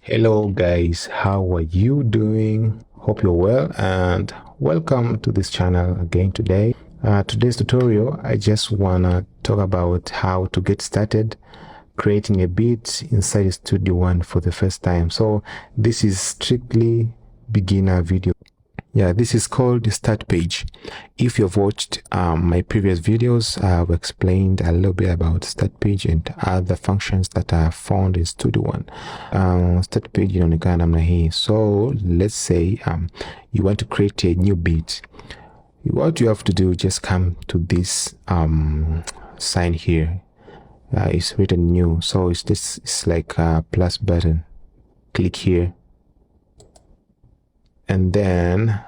Hello guys, how are you doing? Hope you're well and welcome to this channel again today. Today's tutorial, I just wanna talk about how to get started creating a beat inside Studio One for the first time. So this is strictly beginner video. Yeah, this is called the start page. If you've watched my previous videos, I've explained a little bit about start page and other functions that are found in Studio One. Start page inaonekana namna hii. So let's say you want to create a new beat. What you have to do, just come to this sign here. It's written new, so it's like a plus button. Click here. And then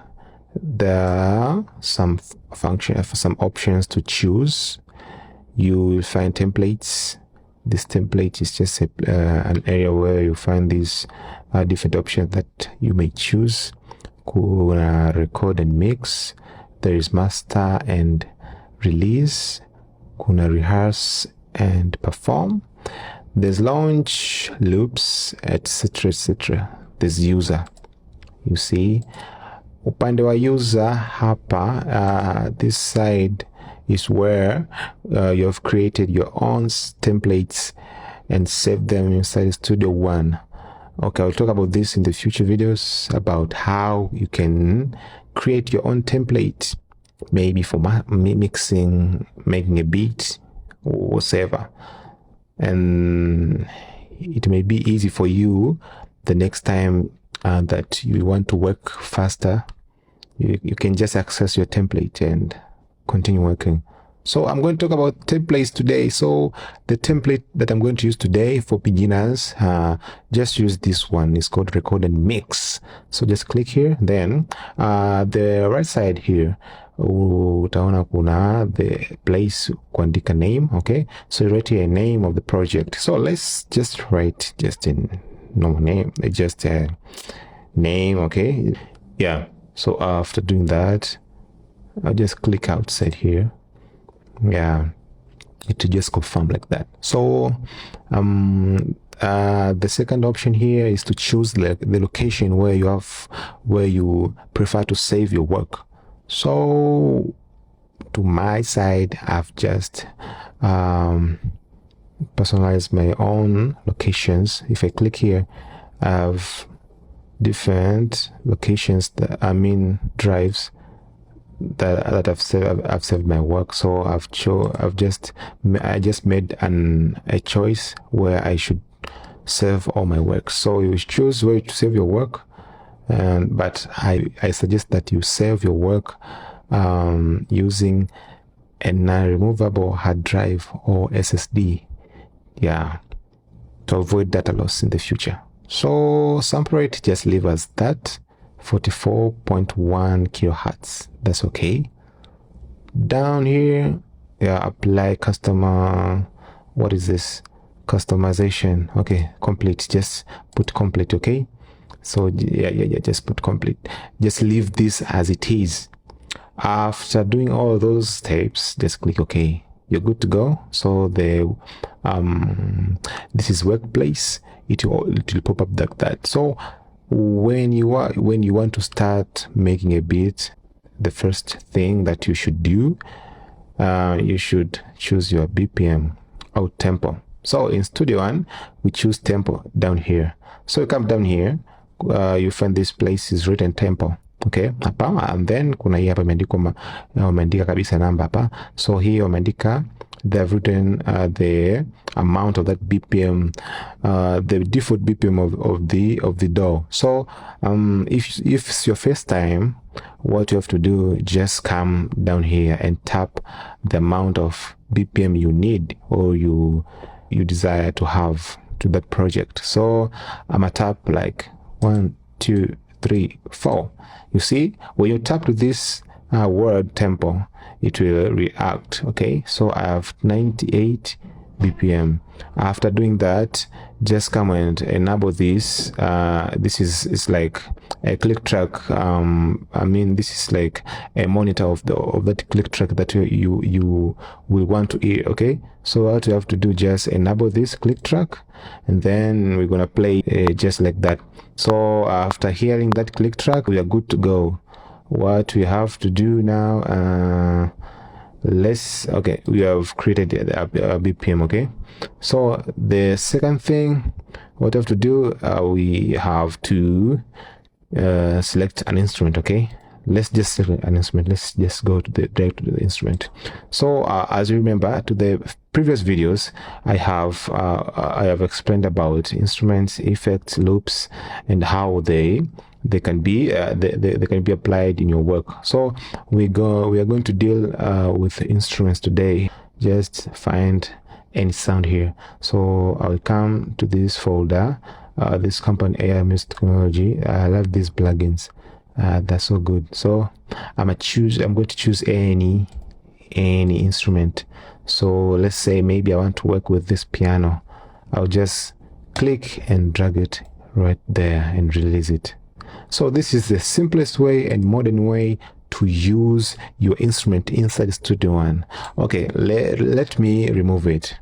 there are some options to choose. You will find templates. This template is just an area where you find these different options that you may choose. Kuna record and mix. There is master and release. Kuna rehearse and perform. There's launch, loops, etc, etc. There's user. You see, upande wa user hapa, this side is where you have created your own templates and saved them inside Studio One. Okay, I'll talk about this in the future videos about how you can create your own template, maybe for mixing, making a beat, or whatever. And it may be easy for you the next time that you want to work faster. You can just access your template and continue working. So I'm going to talk about templates today. So the template that I'm going to use today for beginners, just use this one. It's called record and mix. So just click here. Then the right side here, utaona kuna the place kuandika name. Okay, so write here a name of the project. So let's just write just in normal name, just a name. Okay, yeah. So after doing that, I'll just click outside here. Yeah, it will just confirm like that. So the second option here is to choose the location where you prefer to save your work. So to my side, I've just personalize my own locations. If I click here, I have different locations that drives that I've saved my work. So I just made a choice where I should save all my work. So you choose where to save your work, but I suggest that you save your work using a non-removable hard drive or SSD. Yeah, to avoid data loss in the future. So sample rate, just leave as that, 44.1 kilohertz. That's okay. Down here, yeah, apply customer. What is this? Customization. Okay, complete. Just put complete. Okay. So yeah. Just put complete. Just leave this as it is. After doing all those steps, just click OK. You're good to go. So the this is workplace. It will pop up like that. So when you want to start making a beat, the first thing that you should do, you should choose your BPM or tempo. So in Studio One, we choose tempo down here. So you come down here, you find this place is written tempo. Okay, hapa, and then kuna hii hapa imeandika kabisa namba hapa. So here wameandika, they've written the amount of that BPM, the default BPM of the DAW. So if it's your first time, what you have to do, just come down here and tap the amount of BPM you need or you desire to have to that project. So I'm gonna tap like 1, 2, 3, 4. You see, when you tap to this word tempo, it will react. Okay, so I have 98, BPM. After doing that, just come and enable this. This is like a click track. I mean, this is like a monitor of that click track that you will want to hear. Okay, so what you have to do, just enable this click track, and then we're gonna play just like that. So after hearing that click track, we are good to go. What we have to do now, okay, we have created a BPM. Okay, so the second thing what we have to do, we have to select an instrument. Okay, let's just select an instrument. Let's just go to direct to the instrument. So as you remember to the previous videos, I have explained about instruments, effects, loops, and how they can be they can be applied in your work. So we are going to deal with instruments today. Just find any sound here. So I'll come to this folder, this company AI Music Technology. I love these plugins. That's so good. So I'm going to choose any instrument. So let's say maybe I want to work with this piano. I'll just click and drag it right there and release it. So this is the simplest way and modern way to use your instrument inside Studio One. Okay, let me remove it.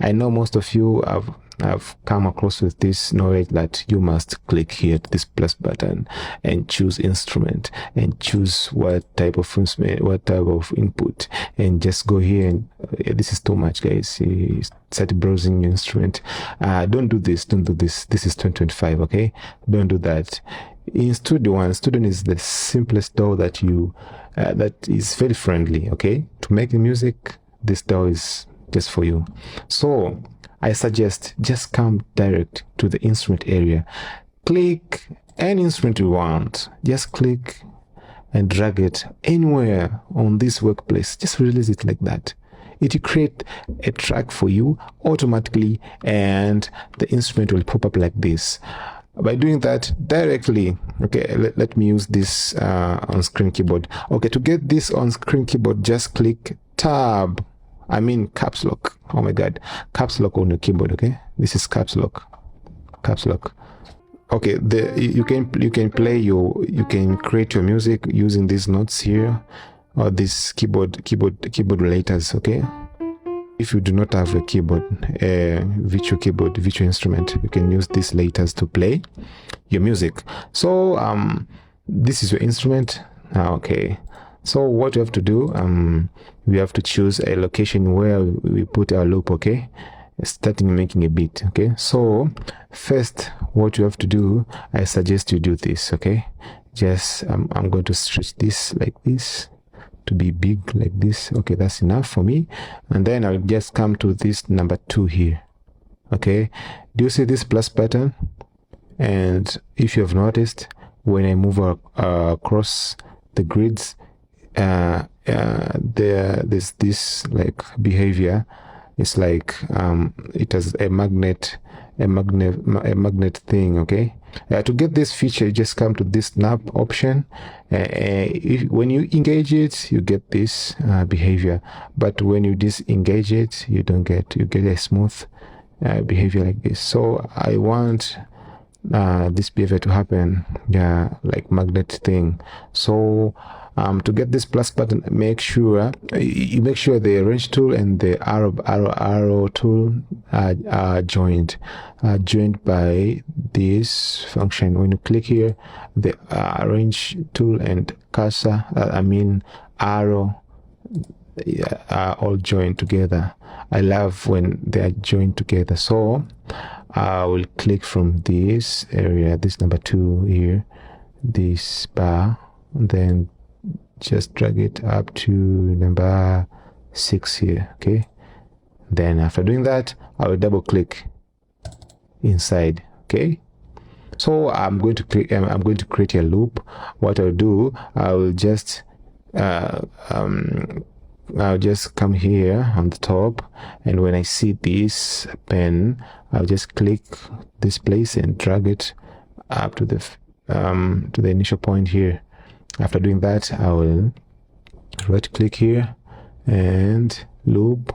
I know most of you have come across with this knowledge that you must click here to this plus button and choose instrument and choose what type of instrument, what type of input, and just go here. And this is too much, guys. You start browsing your instrument. Don't do this. This is 2025. Okay, don't do that. In Studio One, Studio One is the simplest DAW that that is very friendly. Okay, to make the music, this DAW is just for you. So I suggest just come direct to the instrument area. Click any instrument you want. Just click and drag it anywhere on this workplace. Just release it like that. It will create a track for you automatically, and the instrument will pop up like this. By doing that directly, okay, let me use this on-screen keyboard. Okay, to get this on-screen keyboard, just click tab. I mean caps lock. Oh my god, caps lock on your keyboard. Okay, this is caps lock. Caps lock. Okay, you can create your music using these notes here, or this keyboard relators. Okay, if you do not have a keyboard, virtual keyboard, virtual instrument, you can use these laters to play your music. So this is your instrument. Okay, so what you have to do, we have to choose a location where we put our loop. Okay, starting making a beat. Okay, so first what you have to do, I suggest you do this. Okay, just I'm going to stretch this like this to be big like this. Okay, that's enough for me. And then I'll just come to this number 2 here. Okay, do you see this plus button? And if you have noticed, when I move across the grids, there's this like behavior. It's like it has a magnet thing. Okay, to get this feature, you just come to this snap option. When you engage it, you get this behavior, but when you disengage it, you get a smooth behavior like this. So I want this behavior to happen, like magnet thing. So to get this plus button, make sure the range tool and the arrow tool are joined by this function. When you click here, the range tool and cursor, arrow, are all joined together. I love when they are joined together. So I will click from this area, this number 2 here, this bar, and then just drag it up to number 6 here. Okay, then after doing that, I will double click inside. Okay, so I'm going to create a loop. What I'll do, I'll just come here on the top, and when I see this pen, I'll just click this place and drag it up to the initial point here. After doing that, I will right click here and loop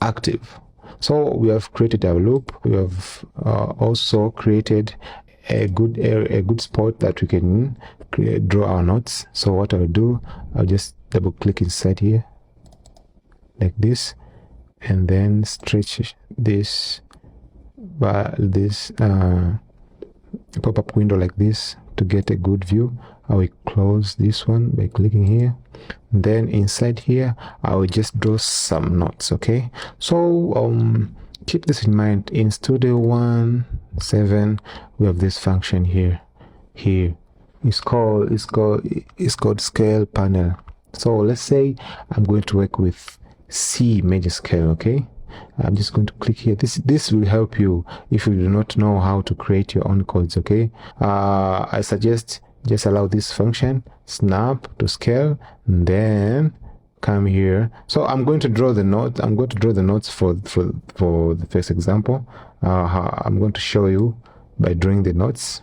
active. So we have created a loop. We have also created a good spot that we can draw our notes. So what I'll do, I'll just double click inside here like this, and then stretch this by this pop-up window like this to get a good view. I will close this one by clicking here. Then inside here I will just draw some notes. Okay, so keep this in mind. In Studio 1.7 we have this function here. It's called scale panel. So let's say I'm going to work with C major scale. Okay, I'm just going to click here. This will help you if you do not know how to create your own chords. Okay, I suggest just allow this function snap to scale, and then come here. So I'm going to draw the note. I'm going to draw the notes for the first example. I'm going to show you by drawing the notes,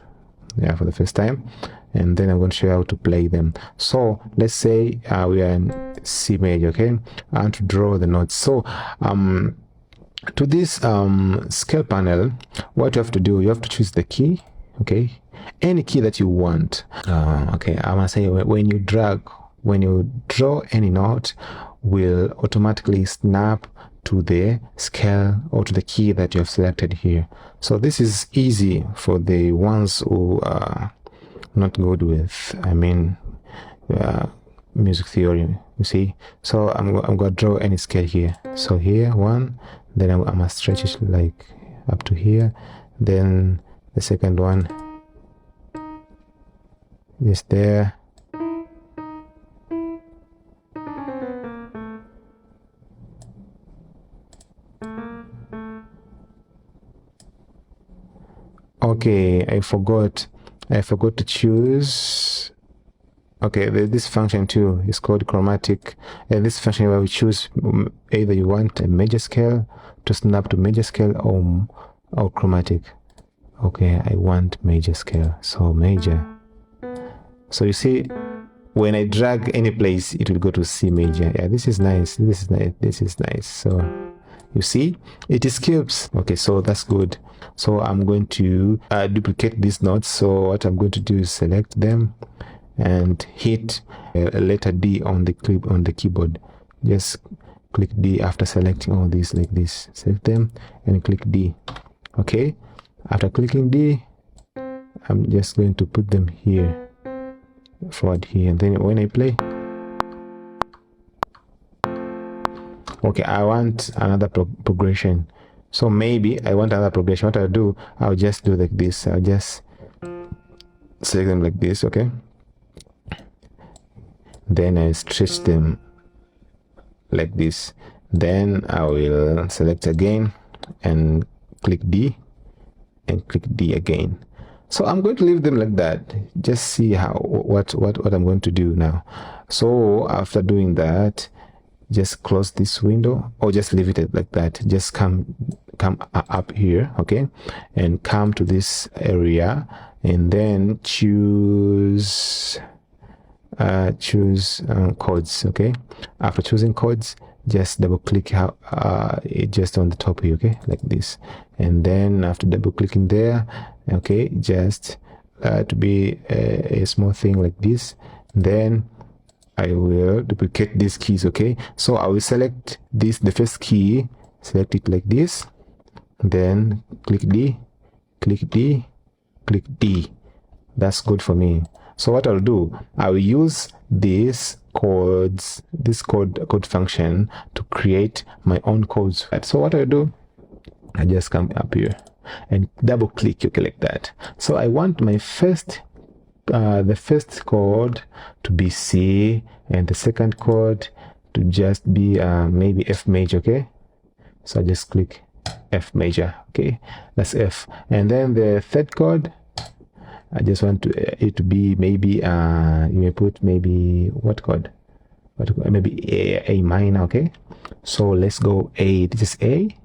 yeah, for the first time, and then I'm going to show you how to play them. So let's say we are in C major. Okay, I want to draw the notes. So to this scale panel, what you have to do, you have to choose the key. Okay, any key that you want. Okay, I want to say when you draw any note, will automatically snap to the scale or to the key that you have selected here. So this is easy for the ones who are not good with, I mean, music theory, you see. So I'm going to draw any scale here. So here, one, then I'm going to stretch it like up to here. Then the second one is there. Okay, I forgot to choose. Okay, this function too is called chromatic, and this function where we choose either you want a major scale to snap to major scale or chromatic. Okay, I want major scale, so major. So you see, when I drag any place, it will go to C major. Yeah, this is nice. This is nice. So you see, it skips. Okay, so that's good. So I'm going to duplicate these notes. So what I'm going to do is select them and hit a letter D on the keyboard. Just click D after selecting all these like this. Select them and click D. Okay, after clicking D, I'm just going to put them here, forward here, and then when I play, okay, I want another progression. So maybe I want another progression. What I'll do, I'll just do like this. I'll just select them like this. Okay, then I stretch them like this. Then I will select again and click D and click D again. So I'm going to leave them like that. Just see what I'm going to do now. So after doing that, just close this window or just leave it like that. Just come up here, okay, and come to this area and then choose chords. Okay, after choosing chords, just double click just on the top here, okay, like this, and then after double clicking there, okay, just to be a small thing like this, then I will duplicate these keys. Okay, so I will select this, the first key, select it like this, then click D, click D, click D. That's good for me. So what I'll do, I will use this chord function to create my own codes. So what I do, I just come up here and double click, okay, like that. So I want my the first chord to be C and the second chord to just be maybe F major. Okay, so I just click F major. Okay, that's F. And then the third chord, I just want it to be maybe you may put maybe what chord? Maybe A minor. Okay, so let's go A. This is A.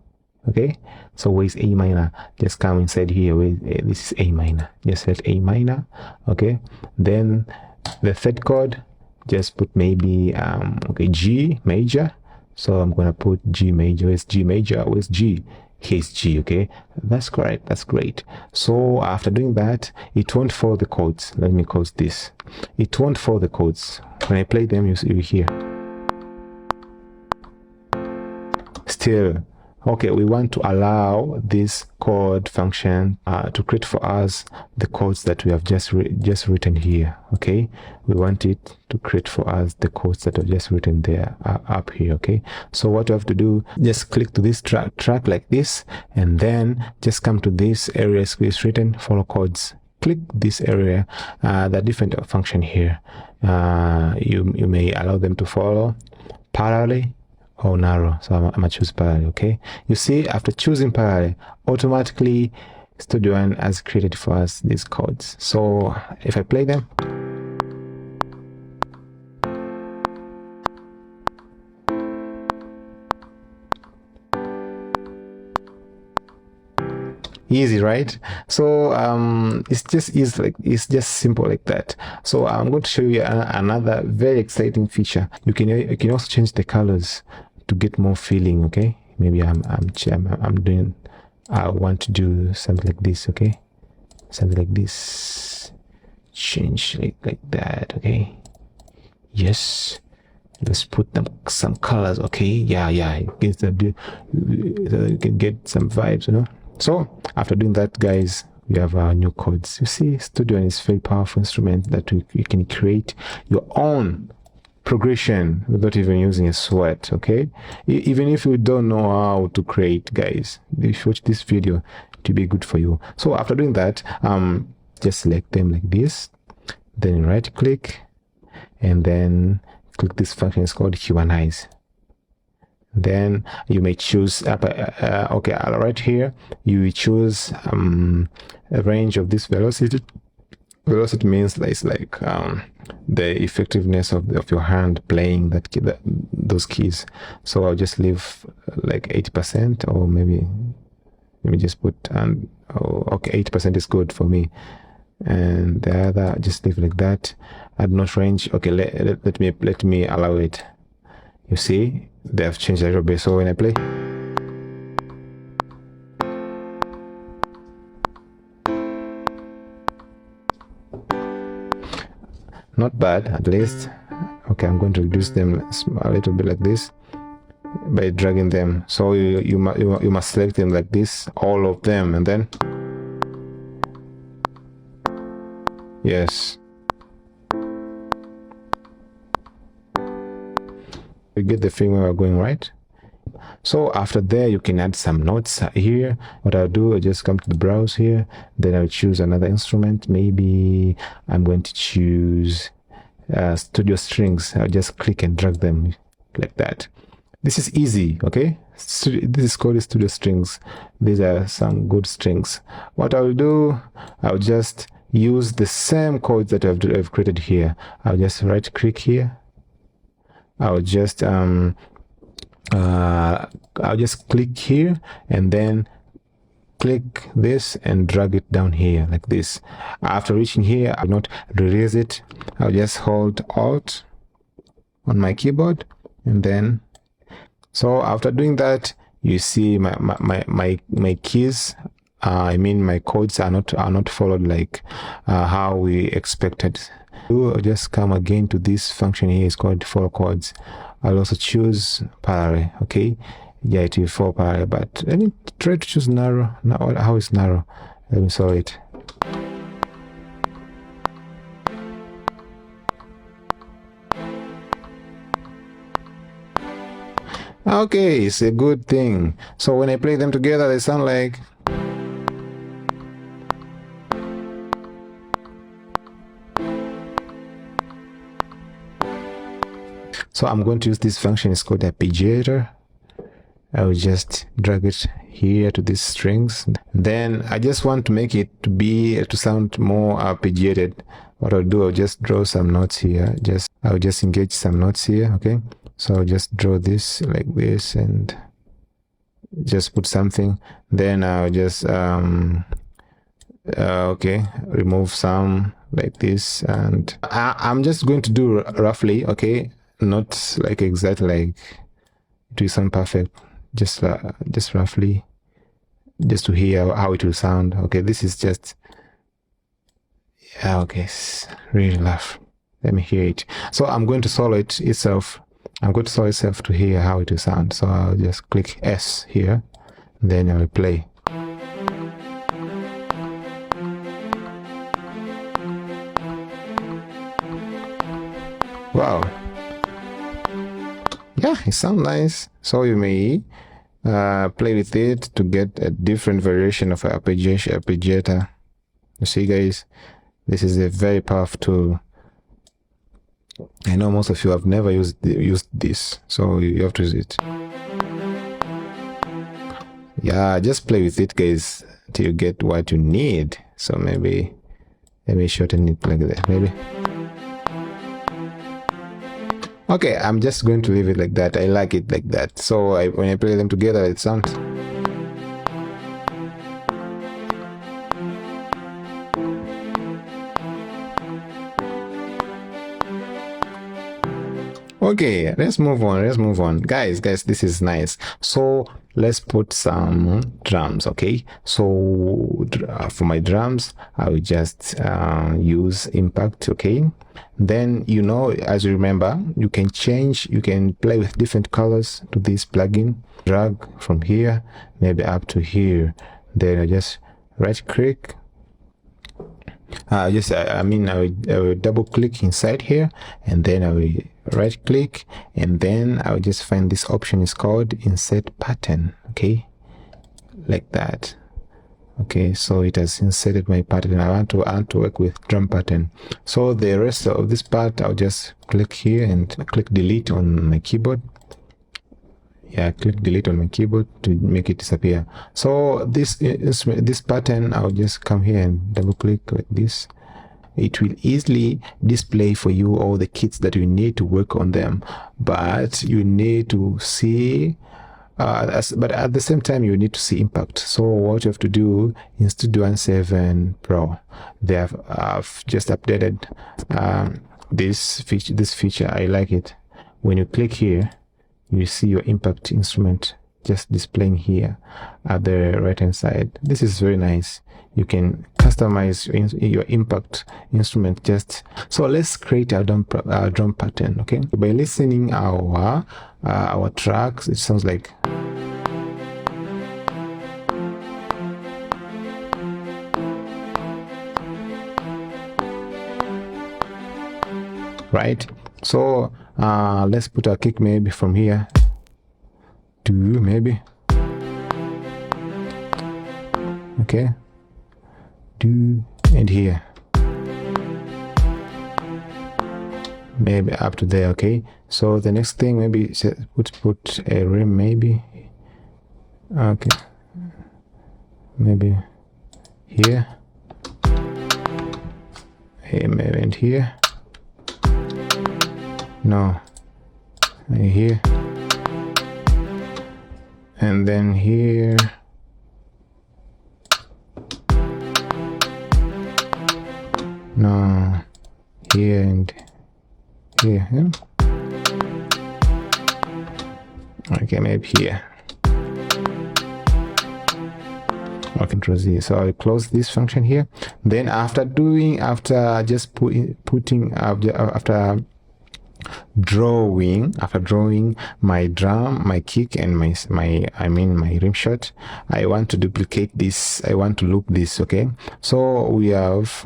Okay, so where is A minor? Just come inside here. This is A minor. Just set A minor. Okay, then the third chord, just put maybe okay, G major. So I'm gonna put G major. Where's G major? Where's G? Here's G. Okay, that's correct. That's great. So after doing that, it won't follow the chords. Let me close this. It won't follow the chords. When I play them, you hear. Still, okay, we want to allow this chord function to create for us the chords that we have just written here. Okay, we want it to create for us the chords that are just written there up here. Okay, so what you have to do, just click to this track like this, and then just come to this area where it's written follow chords. Click this area, the different function here. You may allow them to follow parallel or narrow. So I'm gonna choose parallel. Okay, you see, after choosing parallel, automatically Studio One has created for us these chords. So if I play them, easy, right? So it's just simple like that. So I'm going to show you another very exciting feature. You can also change the colors to get more feeling. Okay, maybe I want to do something like this. Okay, something like this, change like that. Okay, yes, let's put them some colors. Okay, yeah, it gets you can get some vibes, you know. So after doing that, guys, we have our new chords. You see, Studio One is a very powerful instrument that you can create your own progression without even using a sweat. Okay, even if you don't know how to create, guys, if you watch this video, it will be good for you. So after doing that, just select them like this, then right click, and then click this function. It's called Humanize. Then you may choose okay, right here you choose a range of this velocity. Velocity means it's like the effectiveness of your hand playing those keys. So I'll just leave like 80%, or maybe let me just put okay, 80% is good for me, and the other just leave like that. Add note range. Okay, let me allow it. You see, they have changed a little bit. So when I play, not bad, at least. Okay, I'm going to reduce them a little bit like this by dragging them. So you must select them like this, all of them, and then yes, you get the feeling where we're going, right? So after there, you can add some notes here. What I'll do, I'll just come to the browse here, then I'll choose another instrument. Maybe I'm going to choose studio strings. I'll just click and drag them like that. This is easy. Okay, this is called studio strings. These are some good strings. What I'll do, I'll just use the same chords that I've created here. I'll just right click here. I'll just click here, and then click this and drag it down here like this. After reaching here, I'll not release it. I'll just hold Alt on my keyboard, and then so after doing that, you see my keys, I mean my chords are not followed like how we expected. I'll just come again to this function here. It's called follow chords. I'll also choose parallel. Okay, yeah, it will follow parallel, but let me try to choose narrow. Now, how is narrow? Let me solve it. Okay, it's a good thing. So when I play them together, they sound like. So I'm going to use this function. It's called arpeggiator. I will just drag it here to these strings. Then I just want to make it to sound more arpeggiated. What I'll do, I'll just draw some notes here. I'll just engage some notes here. Okay, so I'll just draw this like this and just put something. Then I'll just okay, remove some like this, and I'm just going to do roughly. Okay, not like exactly like it will sound perfect. Just roughly, just to hear how it will sound. Okay, this is just, yeah, okay, it's really rough. Let me hear it. So I'm going to solo it itself. I'm going to solo itself to hear how it will sound. So I'll just click S here, then I will play. Wow. Yeah, it sounds nice. So you may play with it to get a different variation of arpeggiator. You see, guys, this is a very powerful tool. I know most of you have never used this, so you have to use it. Yeah, just play with it, guys, till you get what you need. So maybe let me shorten it like that, maybe. Okay, I'm just going to leave it like that. I like it like that. So when I play them together, it sounds. Okay, let's move on. Guys, this is nice. So let's put some drums. Okay, so for my drums, I will just use impact. Okay, then, you know, as you remember, you can play with different colors to this plugin. Drag from here maybe up to here, then I just right click. I will double click inside here, and then I will right click, and then I will just find this option is called insert pattern. Okay, like that. Okay, so it has inserted my pattern. I want to work with drum pattern. So the rest of this part, I'll just click here and click delete on my keyboard. Yeah, click delete on my keyboard to make it disappear. So this pattern, I'll just come here and double click like this. It will easily display for you all the kits that you need to work on them, but you need to see but at the same time you need to see impact. So what you have to do in Studio 17 Pro, they have just updated this feature. I like it. When you click here, you see your impact instrument just displaying here at the right hand side. This is very nice. You can customize your impact instrument. Just so let's create a drum pattern. Okay, by listening our tracks, it sounds like. Right, so let's put a kick maybe from here to maybe, okay, do, and here maybe up to there. Okay, so the next thing maybe put a rim maybe, okay, maybe here, maybe, and here, no, here, and then here, no, here, and here, yeah? Okay, maybe here. Okay, Control Z. So I'll close this function here. Then after drawing my drum, my kick, and my rim shot, I want to duplicate this. I want to loop this. Okay, so we have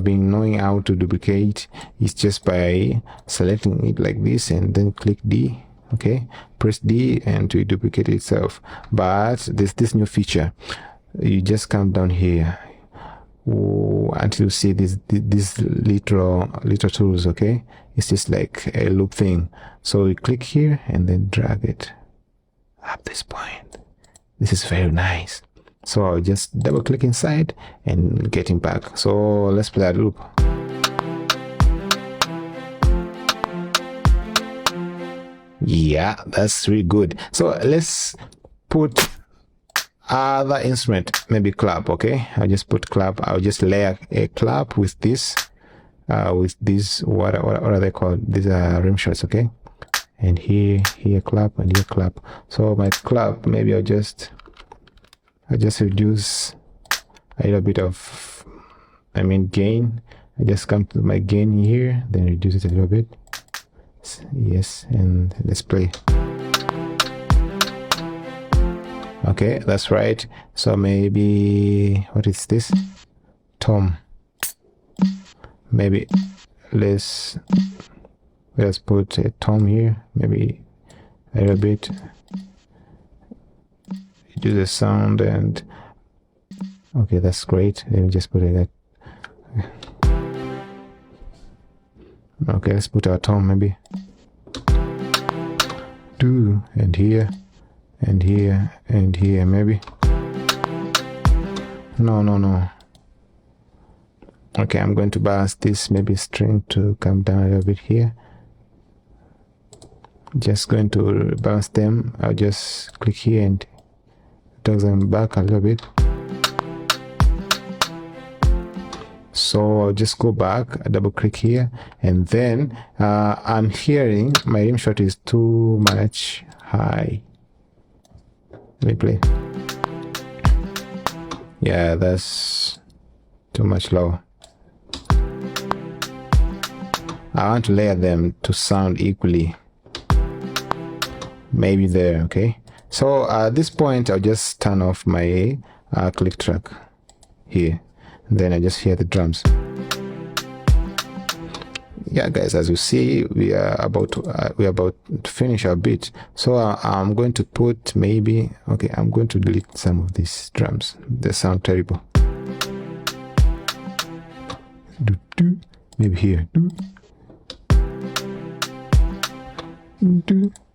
been knowing how to duplicate. It's just by selecting it like this and then click D. Okay, press D and to duplicate itself. But there's this new feature. You just come down here until you see these little tools. Okay, it's just like a loop thing. So you click here and then drag it up this point. This is very nice. So I'll just double click inside and get him back. So let's play that loop. Yeah, that's really good. So let's put other instrument, maybe clap. Okay, I'll just put clap. I'll just layer a clap with this what are they called? These are rim shots. Okay, and here clap, and here clap. So my clap, maybe I just reduce a little bit of, gain. I just come to my gain here, then reduce it a little bit. Yes, and let's play. Okay, that's right. So maybe, what is this? Tom. Maybe let's put a tom here, maybe a little bit. Do the sound, and okay, that's great. Let me just put it like that. Okay, let's put our tom maybe. Do, and here, and here, and here maybe. No. Okay, I'm going to balance this, maybe string to come down a little bit here. Just going to balance them. I'll just click here and drag them back a little bit. So I'll just go back, double click here, and then I'm hearing my rim shot is too much high. Let me play. Yeah, that's too much low. I want to layer them to sound equally. Maybe there, okay? So at this point, I'll just turn off my click track here. And then I just hear the drums. Yeah, guys, as you see, we are about to finish our beat. So I'm going to put maybe, okay, I'm going to delete some of these drums. They sound terrible. Maybe here.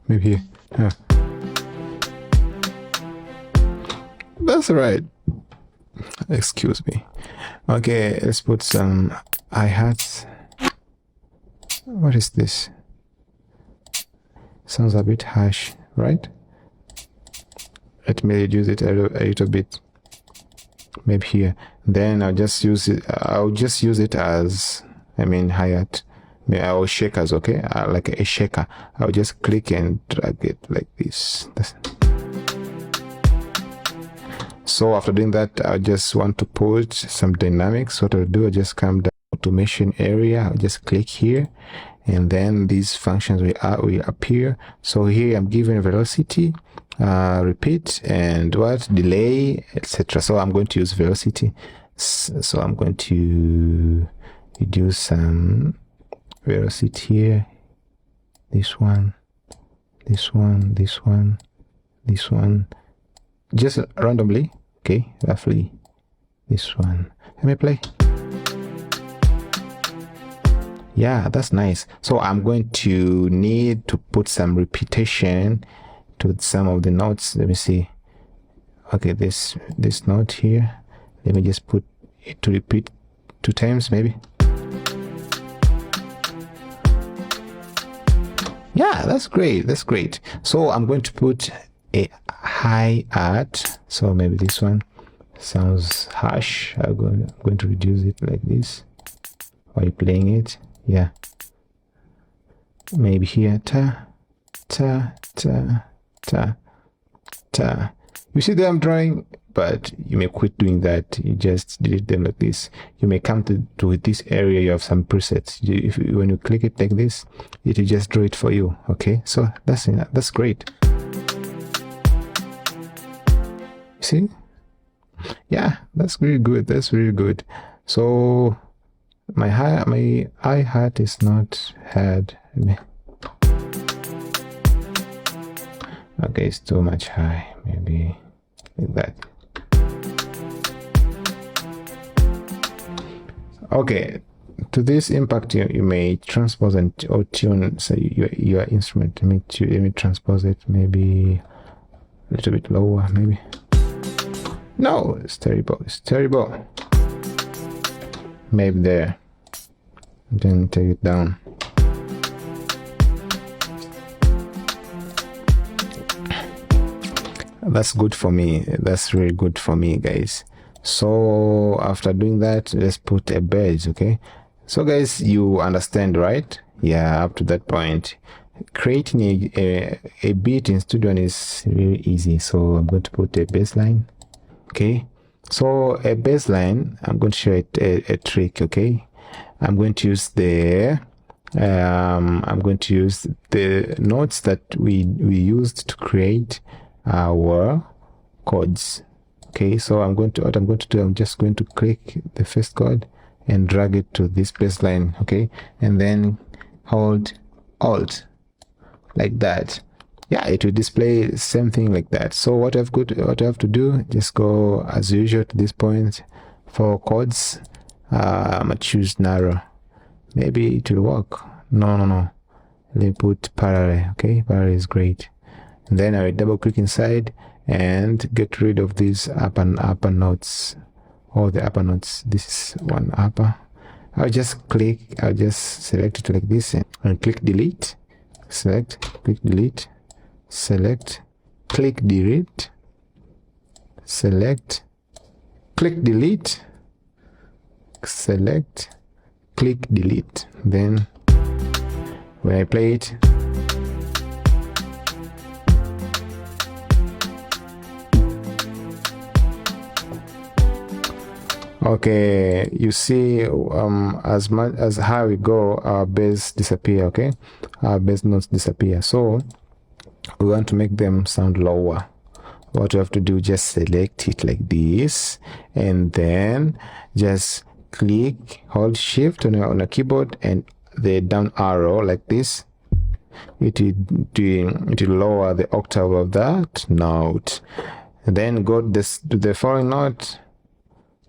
Maybe here. That's right. Excuse me. Okay, let's put some hi-hats. What is this? Sounds a bit harsh, right? Let me reduce it a little bit. Maybe here. Then I'll just use it. I'll just use it as, hi-hat. I'll shakers, okay? Like a shaker. I'll just click and drag it like this. So after doing that, I just want to put some dynamics. What I'll do, I'll just come down automation area. I'll just click here, and then these functions will appear. So here I'm giving velocity, repeat, and delay, etc. So I'm going to use velocity. So I'm going to reduce some velocity here. This one, just randomly. Okay, roughly this one. Let me play. Yeah, that's nice. So I'm going to need to put some repetition to some of the notes. Let me see. Okay, this note here, let me just put it to repeat 2 times maybe. Yeah, that's great. So I'm going to put a hi-hat. So maybe this one sounds harsh. I'm going to reduce it like this while playing it. Yeah, maybe here, ta. You see that I'm drawing, but you may quit doing that. You just delete them like this. You may come to this area. You have some presets. When you click it like this, it will just draw it for you. Okay, so that's great. See? Yeah, that's really good. So my hi-hat is not had. Okay, it's too much high. Maybe like that. Okay, to this impact you may transpose or tune your instrument. Let me transpose it maybe a little bit lower maybe. No, it's terrible. Maybe there. Then take it down. That's good for me. That's really good for me, guys. So after doing that, let's put a bass. Okay, so guys, you understand, right? Yeah, up to that point. creating a beat in Studio One is really easy. So I'm going to put a bassline. Okay, so a bassline, I'm going to show it a trick. Okay, I'm going to use the notes that we used to create our chords. Okay, so what I'm going to do, I'm just going to click the first chord and drag it to this bassline. Okay, and then hold Alt like that. Yeah, it will display the same thing like that. So what I have to do, just go as usual to this point for chords. I'm gonna choose narrow. Maybe it will work. No. Let me put parallel. Okay, parallel is great. And then I will double click inside and get rid of these upper notes. All the upper notes. This is one upper. I'll just select it like this and click delete. Select, click delete, select, click delete, select, click delete, select, click delete. Then when I play it, okay, you see as much as how we go, our bass disappear. Okay, our bass notes disappear. So we want to make them sound lower. What you have to do, just select it like this, and then just click, hold shift on a keyboard and the down arrow like this. It will lower the octave of that note, and then go to the following note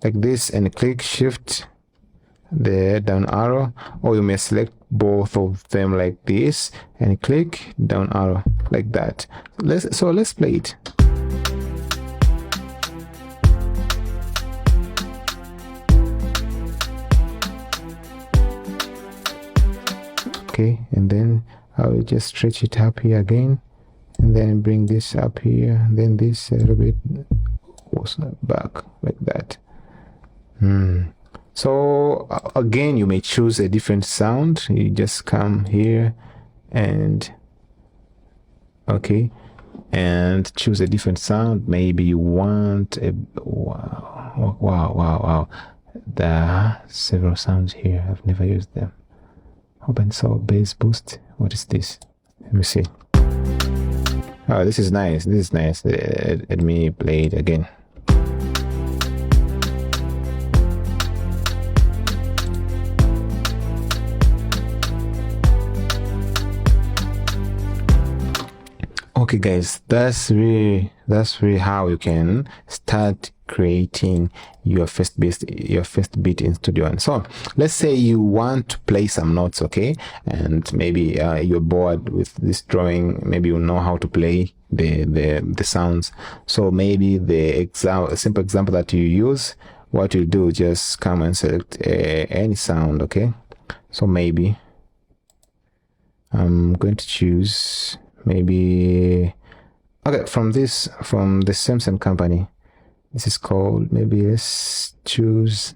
like this and click shift the down arrow, or you may select both of them like this and click down arrow like that. Let's play it. Okay, and then I will just stretch it up here again, and then bring this up here, and then this a little bit back like that. So again, you may choose a different sound. You just come here and okay, and choose a different sound. Maybe you want a wow. There are several sounds here. I've never used them. Open soul bass boost. What is this? Let me see. Oh, this is nice. Let me play it again. Okay guys, that's really how you can start creating your first beat in Studio One. So let's say you want to play some notes, okay, and maybe you're bored with this drawing. Maybe you know how to play the sounds. So maybe a simple example that you use, what you do, just come and select any sound. Okay, so maybe I'm going to choose maybe from the Samsung company. This is called, maybe let's choose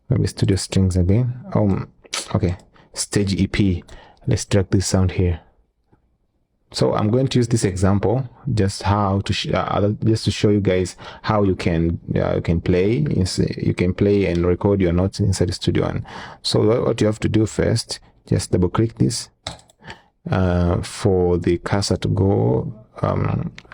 maybe Studio Strings again. Okay, Stage EP. Let's drag this sound here. So I'm going to use this example just to show you guys how you can play and record your notes inside Studio One. So what you have to do first, just double click this for the cursor to go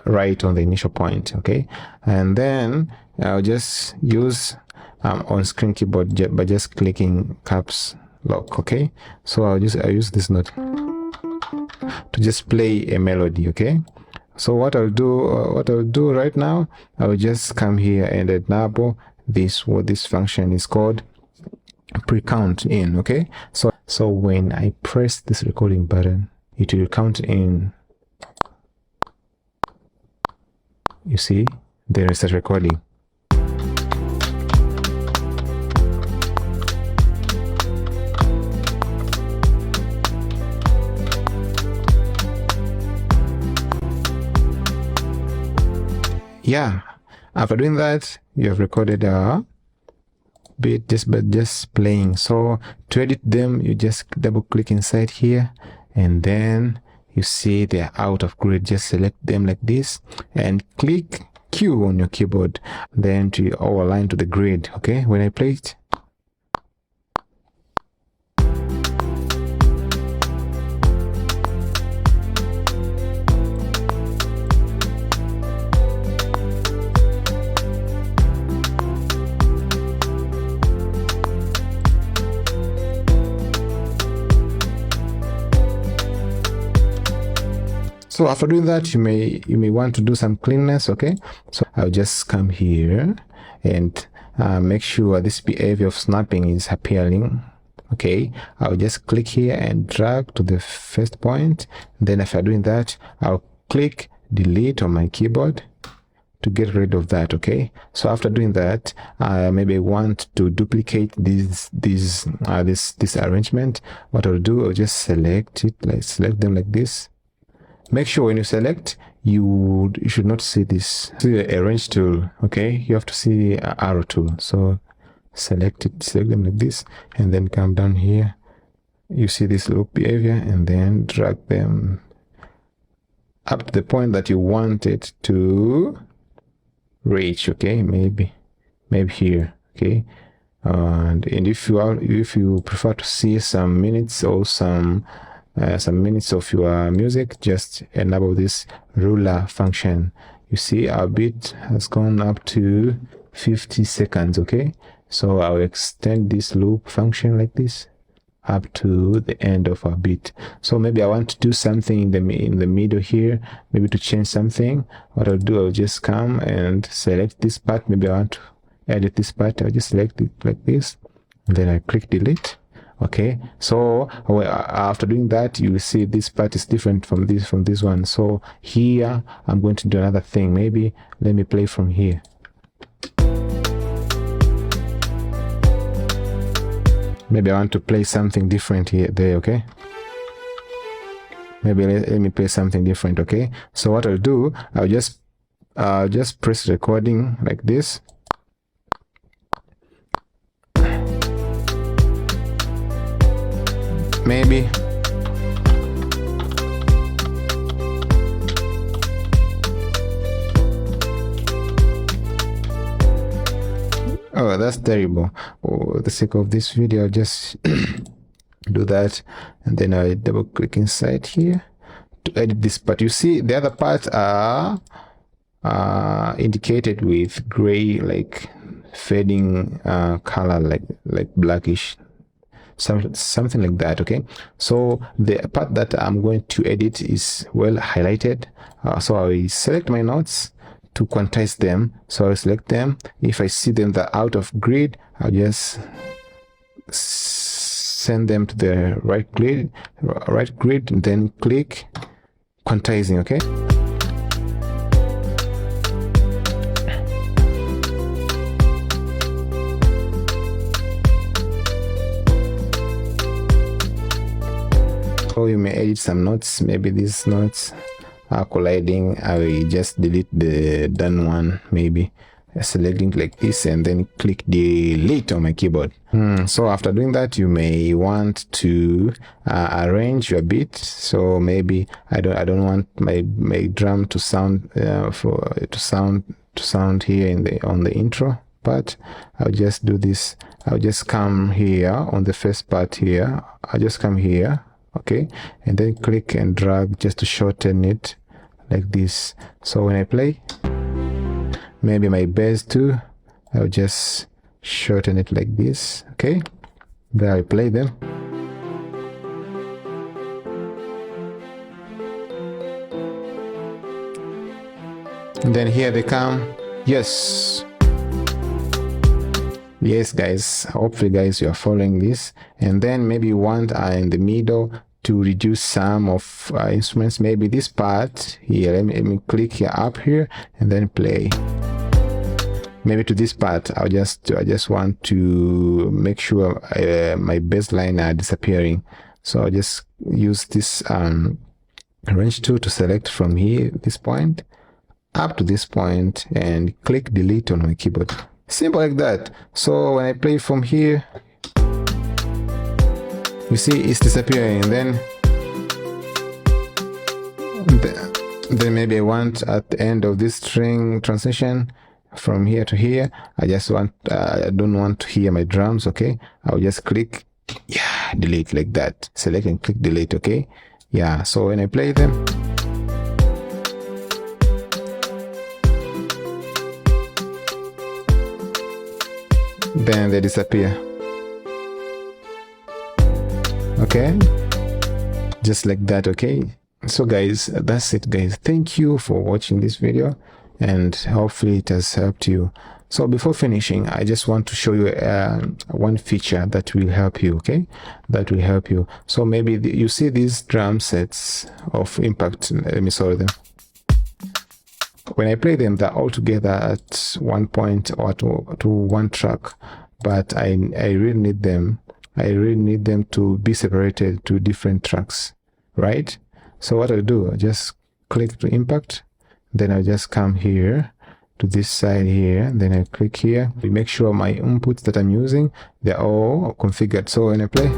right on the initial point. Okay, and then I'll just use on screen keyboard by just clicking caps lock. Okay, so I'll use this note to just play a melody. Okay, so what I'll do right now, I will just come here and enable what this function is called pre-count in. Okay, so when I press this recording button, it will count in. You see, there is a recording. Yeah, after doing that, you have recorded beat just playing. So to edit them, you just double click inside here, and then you see they're out of grid. Just select them like this and click Q on your keyboard, then to all align to the grid. Okay, when I play it, so after doing that, you may want to do some cleanness. Okay, so I'll just come here and make sure this behavior of snapping is appearing. Okay, I'll just click here and drag to the first point. Then after doing that, I'll click delete on my keyboard to get rid of that. Okay, so after doing that, maybe I want to duplicate this arrangement. What I'll do, I'll just select it, like select them like this. Make sure when you select, you should not see this. See the arrange tool. Okay, you have to see the arrow tool. So select it, select them like this, and then come down here. You see this loop behavior, and then drag them up to the point that you want it to reach. Okay, maybe here. Okay, and if you prefer to see some minutes or some minutes of your music, just enable this ruler function. You see our beat has gone up to 50 seconds. Okay, so I'll extend this loop function like this up to the end of our beat. So maybe I want to do something in the middle here, maybe to change something. What I'll do, I'll just come and select this part. Maybe I want to edit this part. I'll just select it like this, and then I click delete. Okay, so after doing that, you will see this part is different from this one. So here I'm going to do another thing. Maybe let me play from here. Maybe I want to play something different there. Okay, maybe let me play something different. Okay, so what I'll do, I'll just press recording like this. Maybe oh, that's terrible. For the sake of this video, I'll just do that, and then I double click inside here to edit this part. You see the other parts are indicated with gray, like fading color, like blackish, something like that. Okay, so the part that I'm going to edit is well highlighted. So I will select my notes to quantize them. So I select them. If I see them that out of grid, I'll just send them to the right grid, and then click quantizing. Okay, so you may edit some notes. Maybe these notes are colliding. I will just delete the done one, maybe selecting like this, and then click delete on my keyboard. So after doing that, you may want to arrange your beat. So maybe I don't want my drum to sound sound here on the intro part. I'll just do this. I'll just come here on the first part here. I'll just come here. Okay, and then click and drag just to shorten it like this. So when I play, maybe my bass too, I'll just shorten it like this. Okay, there I play them. And then here they come. Yes guys, hopefully guys you are following this. And then maybe you want in the middle to reduce some of instruments. Maybe this part here, let me click here up here and then play. Maybe to this part I just want to make sure my bass line are disappearing. So I'll just use this range tool to select from here, this point up to this point, and click delete on my keyboard. Simple like that. So when I play from here, you see it's disappearing. Then maybe I want at the end of this string transition from here to here, I just want I don't want to hear my drums. Okay, I'll just click, yeah, delete, like that. Select and click delete. Okay, yeah. So when I play them, then they disappear. Okay, just like that. Okay, so guys, that's it guys. Thank you for watching this video, and hopefully it has helped you. So before finishing, I just want to show you one feature that will help you. Okay, that will help you. So maybe you see these drum sets of impact. Let me solve them. When I play them, they're all together at one point or to one track, but I really need them. I really need them to be separated to different tracks, right? So what I do, I just click to impact, then I just come here to this side here, then I click here. We make sure my inputs that I'm using, they're all configured. So when I play,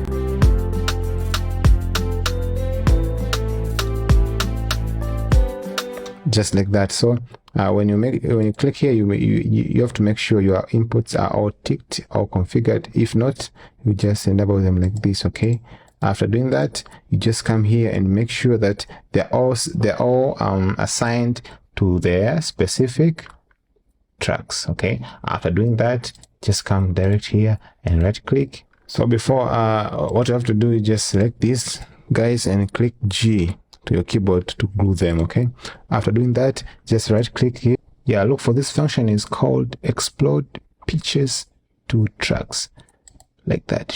just like that. So when you click here, you have to make sure your inputs are all ticked or configured. If not, you just enable them like this. Okay, after doing that, you just come here and make sure that they're all assigned to their specific tracks. Okay, after doing that, just come direct here and right click. So before what you have to do is just select these guys and click G to your keyboard to glue them. Okay, after doing that, just right click here. Yeah, look for this function is called explode pitches to tracks, like that.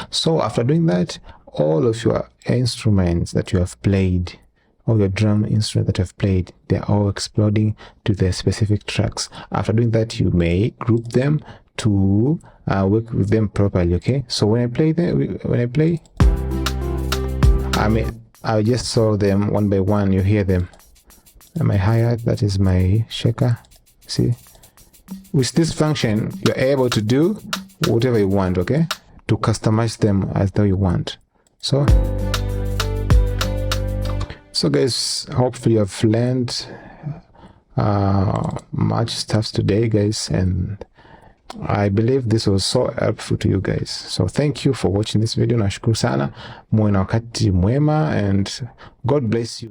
So after doing that, all of your instruments that you have played, all your drum instruments that you have played, they're all exploding to their specific tracks. After doing that, you may group them to work with them properly. Okay, so when I play, I'll just solve them one by one. You hear them. And my hi-hat, that is my shaker. See, with this function, you're able to do whatever you want. Okay, to customize them as though you want. So guys, hopefully you've learned much stuff today guys, and I believe this was so helpful to you guys. So thank you for watching this video. Nashukuru sana, muwe na wakati mwema, and God bless you.